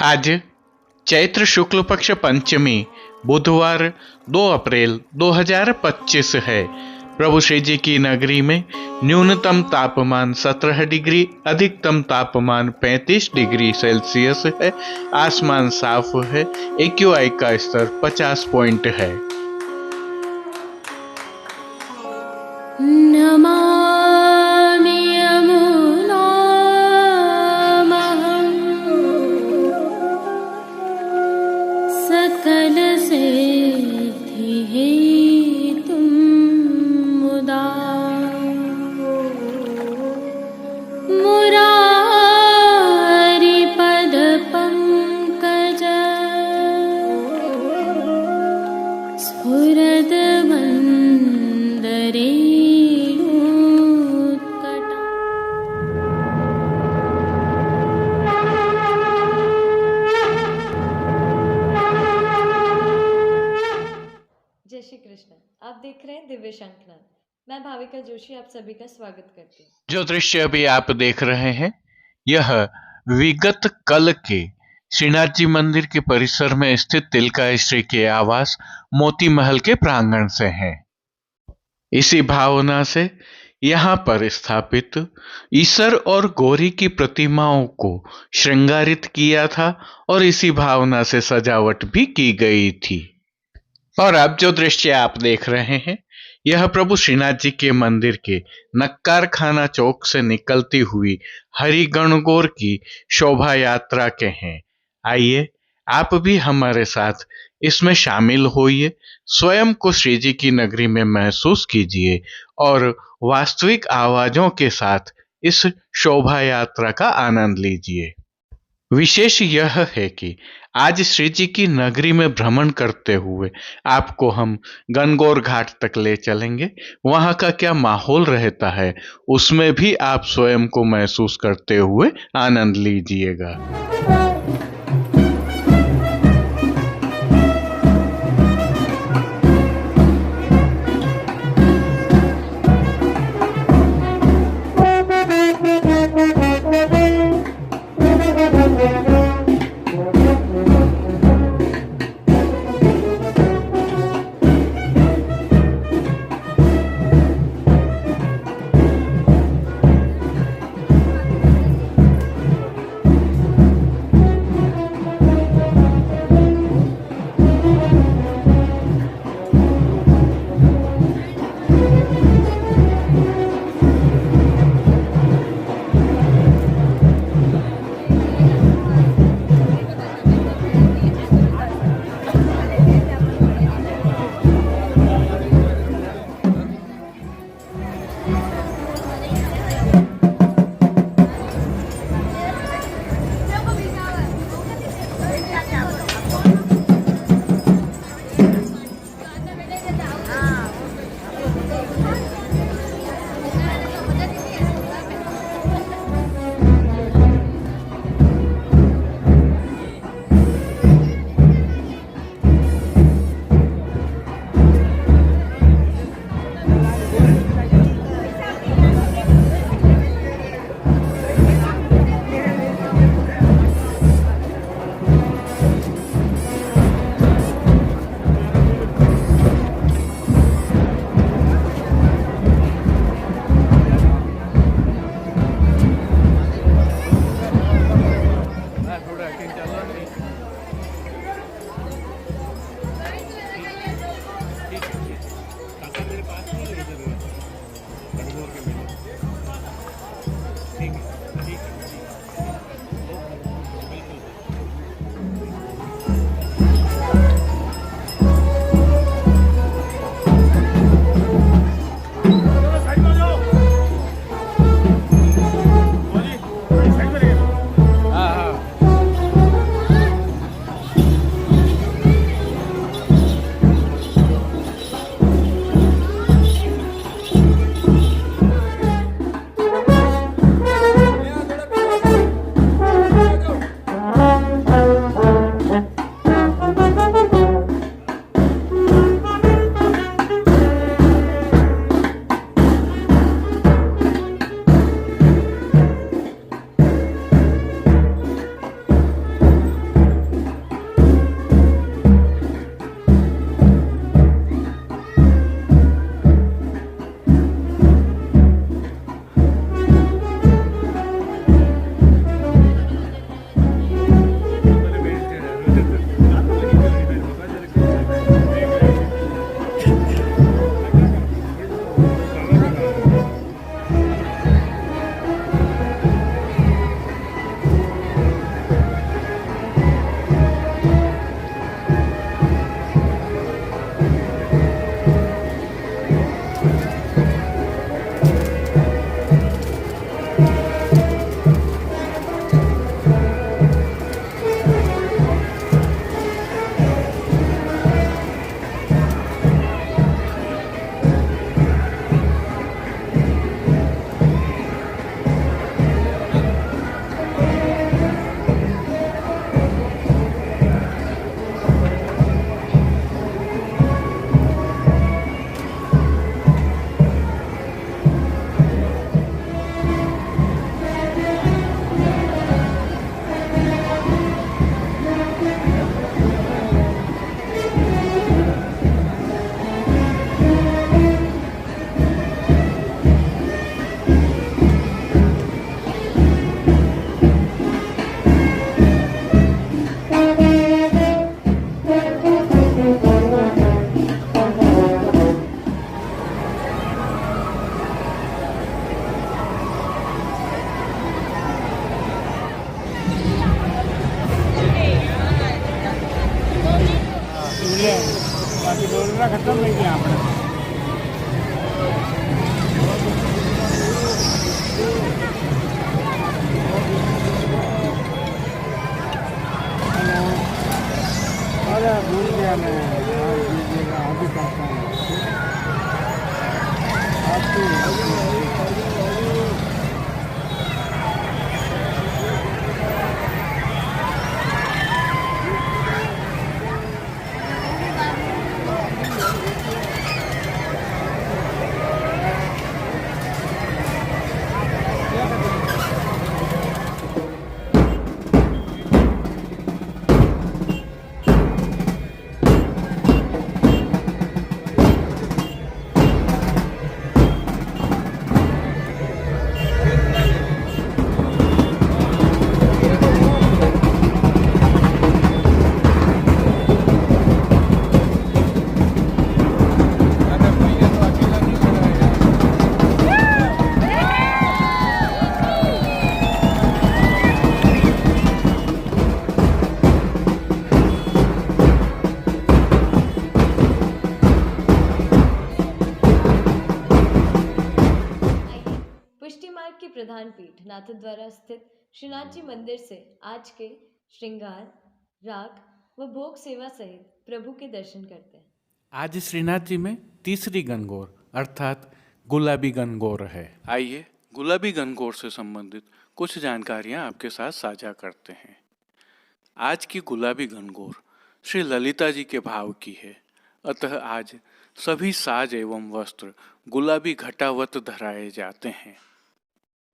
आज चैत्र शुक्ल पक्ष पंचमी बुधवार 2 अप्रैल 2025 है। प्रभु श्री जी की नगरी में न्यूनतम तापमान 17 डिग्री, अधिकतम तापमान 35 डिग्री सेल्सियस है। आसमान साफ है। AQI का स्तर 50 पॉइंट है। नमामि यमुनामहं सकलसिद्धिहेतुं मुदा मुरारिपदपङ्कज स्फुरद्वन्दरे जय श्री कृष्ण। आप देख रहे हैं दिव्य शंखनाद। मैं भाविका जोशी आप सभी का स्वागत करती हूँ। जो दृश्य अभी आप देख रहे हैं, यह विगत कल के श्रीनाथ जी मंदिर के परिसर में स्थित तिलका स्त्री के आवास मोती महल के प्रांगण से है। इसी भावना से यहाँ पर स्थापित ईसर और गौरी की प्रतिमाओं को श्रृंगारित किया था और इसी भावना से सजावट भी की गई थी। और अब जो दृश्य आप देख रहे हैं, यह प्रभु श्रीनाथ जी के मंदिर के नक्कार खाना चौक से निकलती हुई हरि गणगौर की शोभा यात्रा के हैं। आइए आप भी हमारे साथ इसमें शामिल होइए, स्वयं को श्री जी की नगरी में महसूस कीजिए और वास्तविक आवाजों के साथ इस शोभा यात्रा का आनंद लीजिए। विशेष यह है कि आज श्री जी की नगरी में भ्रमण करते हुए आपको हम गणगौर घाट तक ले चलेंगे। वहाँ का क्या माहौल रहता है, उसमें भी आप स्वयं को महसूस करते हुए आनंद लीजिएगा। सेवा खत्म થઈ ગઈ આપણે अरे भूल गया मैं आज दीजिएगा अभी करता हूँ पुष्टि मार्ग की प्रधान पीठ नाथद्वारा स्थित श्रीनाथ जी मंदिर से आज के श्रृंगार, राग व भोग सेवा सहित प्रभु के दर्शन करते हैं। आज श्रीनाथ जी में तीसरी गणगौर अर्थात गुलाबी गणगौर है। आइए गुलाबी गणगौर से संबंधित कुछ जानकारियां आपके साथ साझा करते हैं। आज की गुलाबी गणगौर श्री ललिता जी के भाव की है, अतः आज सभी साज एवं वस्त्र गुलाबी घटावत धराए जाते हैं।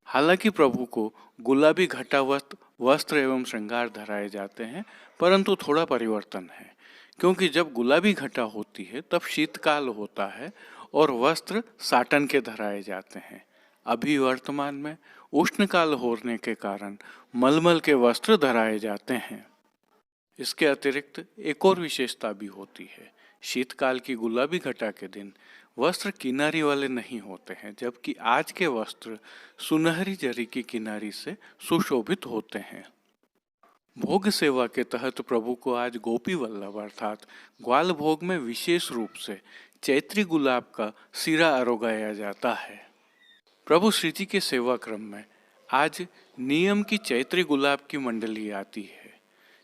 हालांकि प्रभु को गुलाबी घटावत वस्त्र एवं श्रृंगार धराए जाते हैं, परंतु थोड़ा परिवर्तन है, क्योंकि जब गुलाबी घटा होती है तब शीतकाल होता है और वस्त्र साटन के धराए जाते हैं। अभी वर्तमान में उष्णकाल होने के कारण मलमल के वस्त्र धराए जाते हैं। इसके अतिरिक्त एक और विशेषता भी होती है। शीतकाल की गुलाबी घटा के दिन वस्त्र किनारी वाले नहीं होते हैं, जबकि आज के वस्त्र सुनहरी जरी की किनारी से सुशोभित होते हैं। भोग सेवा के तहत प्रभु को आज गोपी वल्लभ अर्थात ग्वाल भोग में विशेष रूप से चैत्री गुलाब का सिरा आरोगाया जाता है। प्रभु श्री जी के सेवा क्रम में आज नियम की चैत्री गुलाब की मंडली आती है।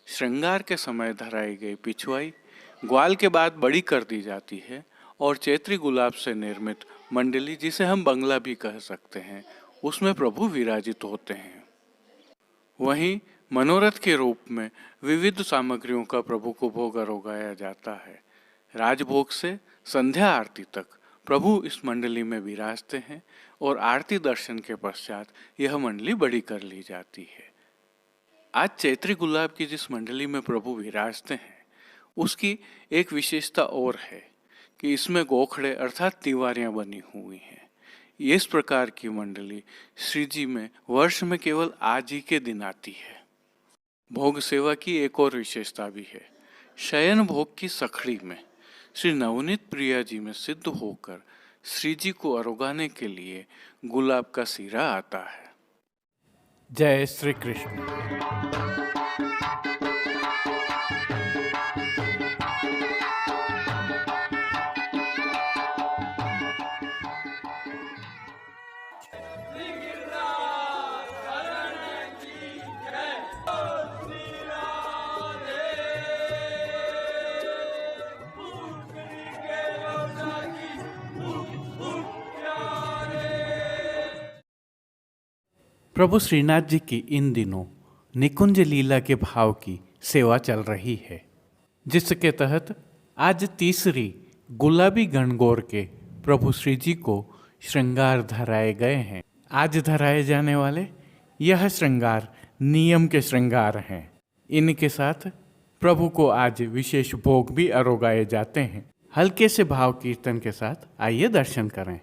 श्रृंगार के समय धराई गई पिछवाई ग्वाल के बाद बड़ी कर दी जाती है और चैत्री गुलाब से निर्मित मंडली, जिसे हम बंगला भी कह सकते हैं, उसमें प्रभु विराजित होते हैं। वहीं मनोरथ के रूप में विविध सामग्रियों का प्रभु को भोग आरोगाया जाता है। राजभोग से संध्या आरती तक प्रभु इस मंडली में विराजते हैं और आरती दर्शन के पश्चात यह मंडली बड़ी कर ली जाती है। आज चैत्री गुलाब की जिस मंडली में प्रभु विराजते हैं उसकी एक विशेषता और है कि इसमें गोखड़े अर्थात तिवारियां बनी हुई हैं। इस प्रकार की मंडली श्री जी में वर्ष में केवल आज ही के दिन आती है। भोग सेवा की एक और विशेषता भी है। शयन भोग की सखड़ी में श्री नवनीत प्रिया जी में सिद्ध होकर श्री जी को आरोगाने के लिए गुलाब का सिरा आता है। जय श्री कृष्ण। प्रभु श्रीनाथ जी की इन दिनों निकुंज लीला के भाव की सेवा चल रही है, जिसके तहत आज तीसरी गुलाबी गणगौर के प्रभु श्री जी को श्रृंगार धराए गए हैं। आज धराए जाने वाले यह श्रृंगार नियम के श्रृंगार हैं। इनके साथ प्रभु को आज विशेष भोग भी आरोगाए जाते हैं। हल्के से भाव कीर्तन के साथ आइए दर्शन करें।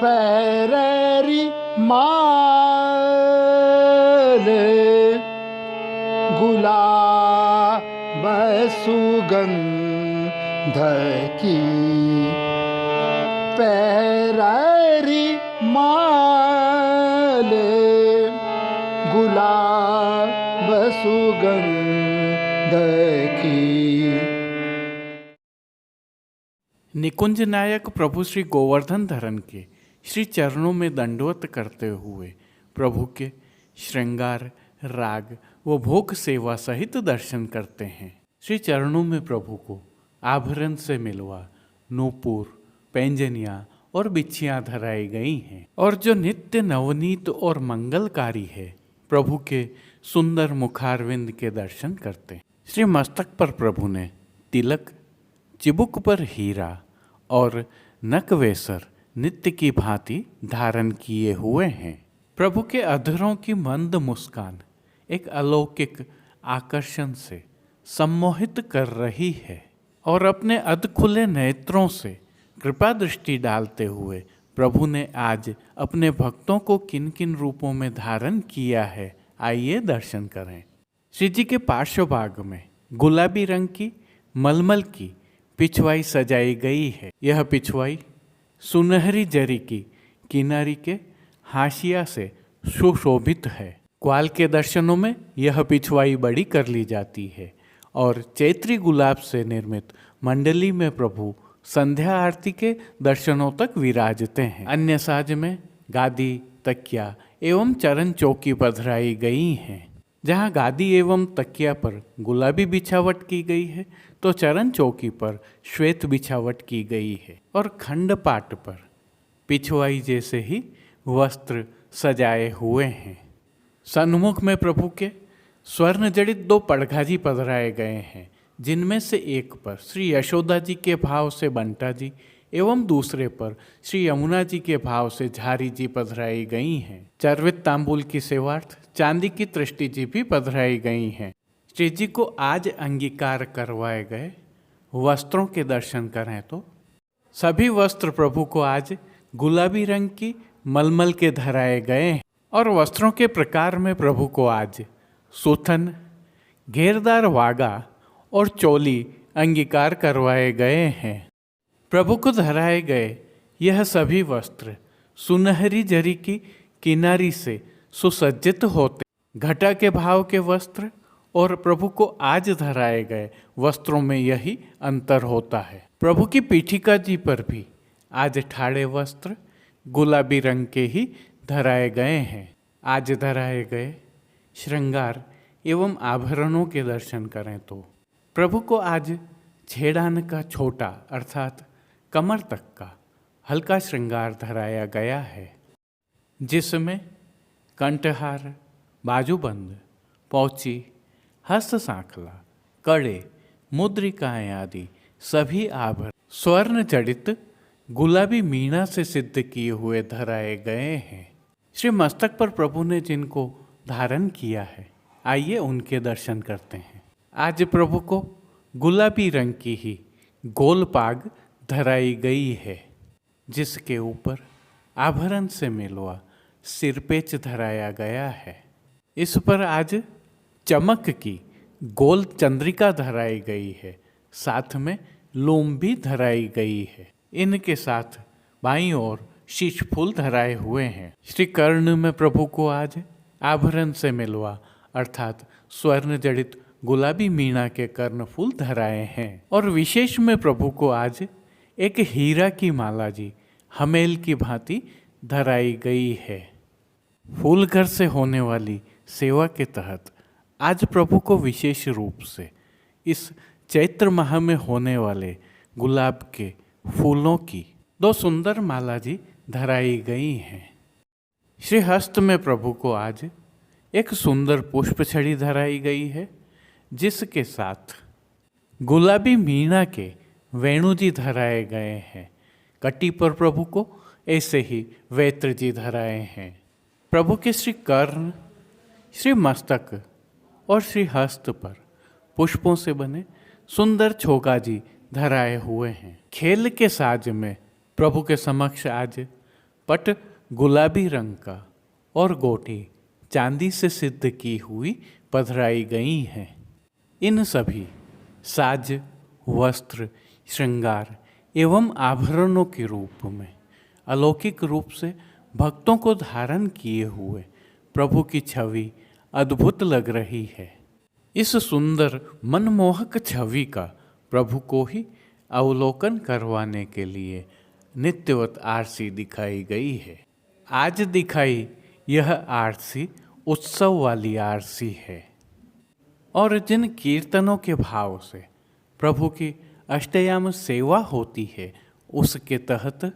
पैरेरी माल गुलाब सुगंध की, पैरेरी माल गुलाब सुगंध की, निकुंज नायक प्रभु श्री गोवर्धन धरन के श्री चरणों में दंडवत करते हुए प्रभु के श्रृंगार, राग व भोग सेवा सहित दर्शन करते हैं। श्री चरणों में प्रभु को आभरण से मिलवा नूपुर, पैंजनियाँ और बिछियाँ धराई गई हैं और जो नित्य नवनीत और मंगलकारी है, प्रभु के सुंदर मुखारविंद के दर्शन करते हैं। श्री मस्तक पर प्रभु ने तिलक, चिबुक पर हीरा और नकवेसर नित्य की भांति धारण किए हुए हैं। प्रभु के अधरों की मंद मुस्कान एक अलौकिक आकर्षण से सम्मोहित कर रही है और अपने अधखुले नेत्रों से कृपा दृष्टि डालते हुए प्रभु ने आज अपने भक्तों को किन किन रूपों में धारण किया है, आइए दर्शन करें। श्री जी के पार्श्व भाग में गुलाबी रंग की मलमल की पिछवाई सजाई गई है। यह पिछवाई सुनहरी जरी की किनारी के हाशिया से सुशोभित है। ग्वाल के दर्शनों में यह पिछवाई बड़ी कर ली जाती है और चैत्री गुलाब से निर्मित मंडली में प्रभु संध्या आरती के दर्शनों तक विराजते हैं। अन्य साज में गादी, तकिया एवं चरण चौकी पधराई गई हैं। जहाँ गादी एवं तकिया पर गुलाबी बिछावट की गई है तो चरण चौकी पर श्वेत बिछावट की गई है और खंड पाट पर पिछवाई जैसे ही वस्त्र सजाए हुए हैं। सन्मुख में प्रभु के स्वर्ण जड़ित 2 पड़घाजी पधराए गए हैं, जिनमें से एक पर श्री यशोदा जी के भाव से बंटा जी एवं दूसरे पर श्री यमुना जी के भाव से झारी जी पधराई गई हैं। चर्वित तांबूल की सेवार्थ चांदी की तृष्टि जी भी पधराई गई हैं। श्री जी को आज अंगीकार करवाए गए वस्त्रों के दर्शन करें तो सभी वस्त्र प्रभु को आज गुलाबी रंग की मलमल के धराए गए हैं और वस्त्रों के प्रकार में प्रभु को आज सुथन, घेरदार वागा और चोली अंगीकार करवाए गए हैं। प्रभु को धराए गए यह सभी वस्त्र सुनहरी जरी की किनारी से सुसज्जित होते। घटा के भाव के वस्त्र और प्रभु को आज धराए गए वस्त्रों में यही अंतर होता है। प्रभु की पीठिका जी पर भी आज ठाड़े वस्त्र गुलाबी रंग के ही धराए गए हैं। आज धराए गए श्रृंगार एवं आभरणों के दर्शन करें तो प्रभु को आज छेड़ान का छोटा अर्थात कमर तक का हल्का श्रृंगार धराया गया है, जिसमें कंठहार, बाजूबंद, पौची, हस्त सांखला, कड़े, मुद्रिकाएं आदि सभी आभरण स्वर्ण जड़ित गुलाबी मीणा से सिद्ध किए हुए धराए गए हैं। श्री मस्तक पर प्रभु ने जिनको धारण किया है, आइए उनके दर्शन करते हैं। आज प्रभु को गुलाबी रंग की ही गोल पाग धराई गई है, जिसके ऊपर आभरण से मिलवा सिरपेच धराया गया है। इस पर आज चमक की गोल चंद्रिका धराई गई है, साथ में लोम भी धराई गई है। इनके साथ बाईं ओर शीश फूल धराए हुए हैं। श्री कर्ण में प्रभु को आज आभरण से मिलवा अर्थात स्वर्ण जड़ित गुलाबी मीणा के कर्ण फूल धराए हैं और विशेष में प्रभु को आज एक हीरा की माला जी हमेल की भांति धराई गई है। फूल घर से होने वाली सेवा के तहत आज प्रभु को विशेष रूप से इस चैत्र माह में होने वाले गुलाब के फूलों की 2 सुंदर माला जी धराई गई हैं। श्री हस्त में प्रभु को आज एक सुंदर पुष्प छड़ी धराई गई है, जिसके साथ गुलाबी मीणा के वेणु जी धराए गए हैं। कटी पर प्रभु को ऐसे ही वेत्र जी धराए हैं। प्रभु के श्री कर्ण, श्री मस्तक और श्री हस्त पर पुष्पों से बने सुंदर छोगा जी धराए हुए हैं। खेल के साज में प्रभु के समक्ष आज पट गुलाबी रंग का और गोटी चांदी से सिद्ध की हुई पधराई गई हैं। इन सभी साज, वस्त्र, श्रृंगार एवं आभरणों के रूप में अलौकिक रूप से भक्तों को धारण किए हुए प्रभु की छवि अद्भुत लग रही है। इस सुंदर मनमोहक छवि का प्रभु को ही अवलोकन करवाने के लिए नित्यवत आरसी दिखाई गई है। आज दिखाई यह आरसी उत्सव वाली आरसी है और जिन कीर्तनों के भाव से प्रभु की अष्टयाम सेवा होती है उसके तहत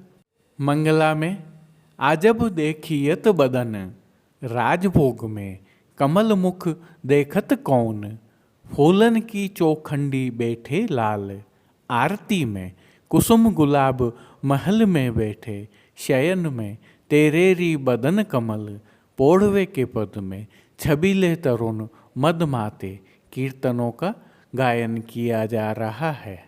मंगला में आजब देखियत बदन, राजभोग में कमल मुख देखत कौन, फूलन की चौखंडी बैठे लाल, आरती में कुसुम गुलाब महल में बैठे, शयन में तेरेरी बदन कमल, पोढ़वे के पद में छबीले तरुण मदमाते कीर्तनों का गायन किया जा रहा है।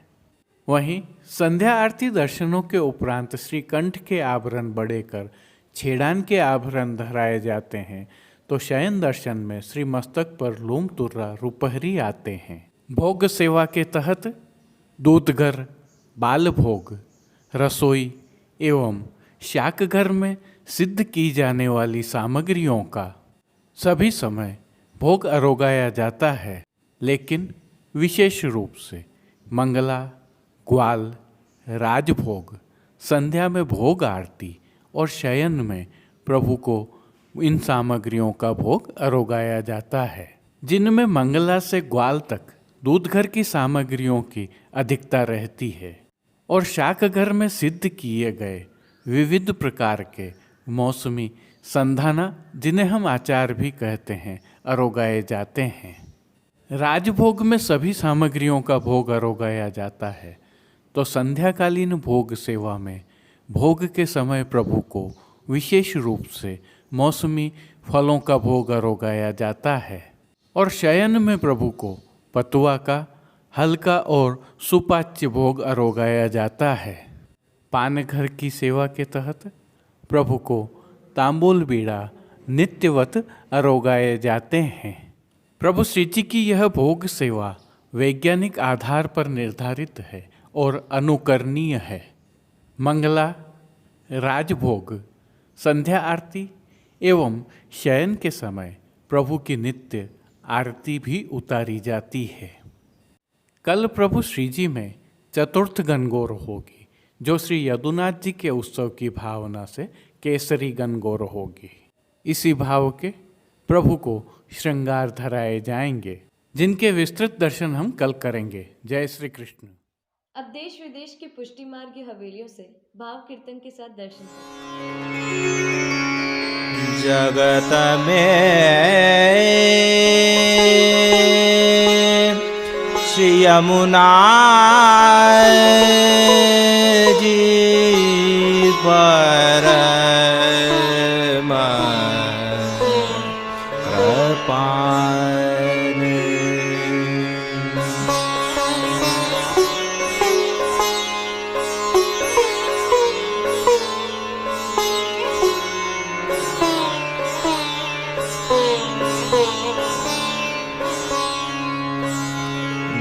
वहीं संध्या आरती दर्शनों के उपरांत श्री कंठ के आभरण बढ़ेकर छेड़ान के आभरण धराए जाते हैं तो शयन दर्शन में श्री मस्तक पर लूम तुर्रा रुपहरी आते हैं। भोग सेवा के तहत दूधघर, बाल भोग, रसोई एवं शाक घर में सिद्ध की जाने वाली सामग्रियों का सभी समय भोग अरोगाया जाता है, लेकिन विशेष रूप से मंगला, ग्वाल, राजभोग, संध्या में भोग आरती और शयन में प्रभु को इन सामग्रियों का भोग अरोगाया जाता है, जिनमें मंगला से ग्वाल तक दूधघर की सामग्रियों की अधिकता रहती है और शाक घर में सिद्ध किए गए विविध प्रकार के मौसमी संधाना, जिन्हें हम आचार भी कहते हैं, अरोगाए जाते हैं। राजभोग में सभी सामग्रियों का भोग अरोगाया जाता है तो संध्याकालीन भोग सेवा में भोग के समय प्रभु को विशेष रूप से मौसमी फलों का भोग अरोगाया जाता है और शयन में प्रभु को पतुआ का हल्का और सुपाच्य भोग अरोगाया जाता है। पान घर की सेवा के तहत प्रभु को तांबूल बीड़ा नित्यवत अरोगाए जाते हैं। प्रभु श्री जी की यह भोग सेवा वैज्ञानिक आधार पर निर्धारित है और अनुकरणीय है। मंगला, राजभोग, संध्या आरती एवं शयन के समय प्रभु की नित्य आरती भी उतारी जाती है। कल प्रभु श्री जी में चतुर्थ गणगौर होगी, जो श्री यदुनाथ जी के उत्सव की भावना से केसरी गणगौर होगी। इसी भाव के प्रभु को श्रृंगार धराए जाएंगे, जिनके विस्तृत दर्शन हम कल करेंगे। जय श्री कृष्ण। अब देश विदेश की पुष्टि मार्ग की हवेलियों से भाव कीर्तन के साथ दर्शन जगत में श्री यमुना जी पर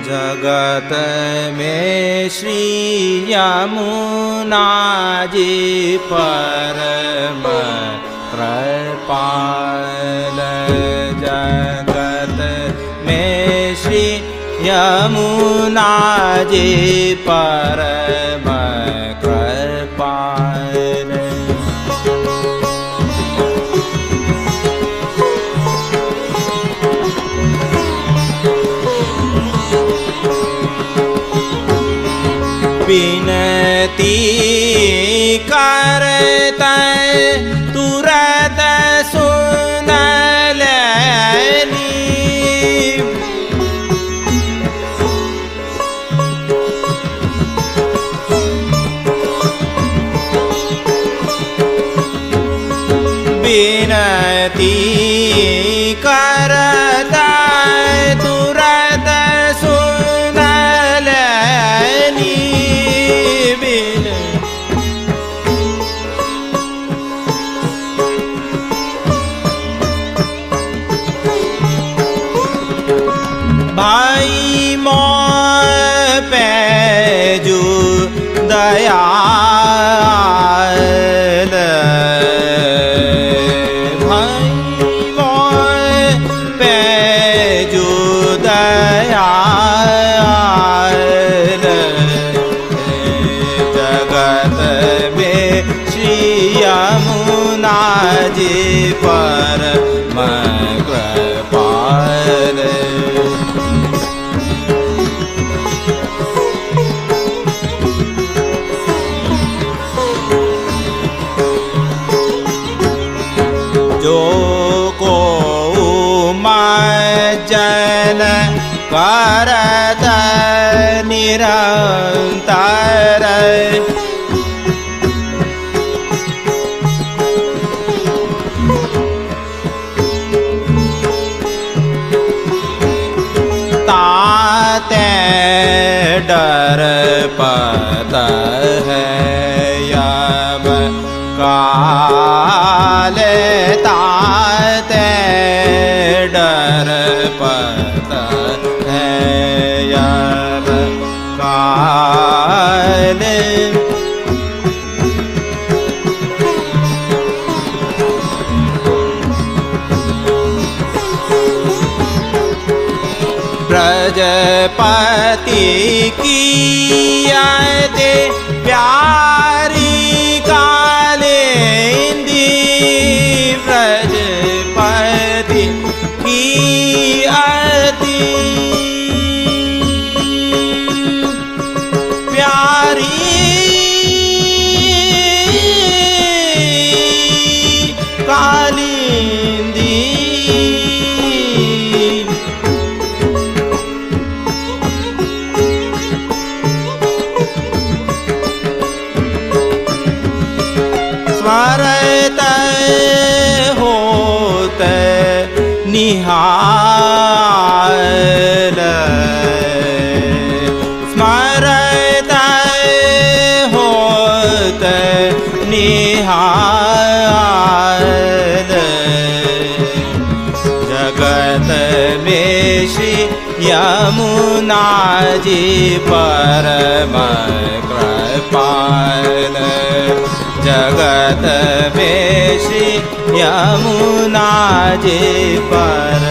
जगत में श्री यमुना जी परम कृपाल। जगत में श्री यमुना जी परम कृपाल। विनती करते तुरत सुन लेनी। विनती करते तुरत सुन लेनी। भाई मोह पे जो दयाल। भाई मोह पे जो दयाल। मज्जन करत निरंतर ताते डर पत है यब काल ताते डर पत है यब काल ब्रजपति की आयते प्यारी कालिंदी ब्रजपति की आयती प्यारी कालिंदी स्मरत होत निहाल स्मरत होत निहाल जगत में श्री यमुना जी परम कृपाल जगत में श्री यमुना जी पर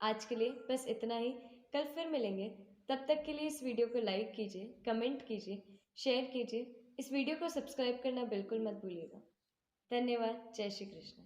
आज के लिए बस इतना ही। कल फिर मिलेंगे। तब तक के लिए इस वीडियो को लाइक कीजिए, कमेंट कीजिए, शेयर कीजिए। इस वीडियो को सब्सक्राइब करना बिल्कुल मत भूलिएगा। धन्यवाद। जय श्री कृष्ण।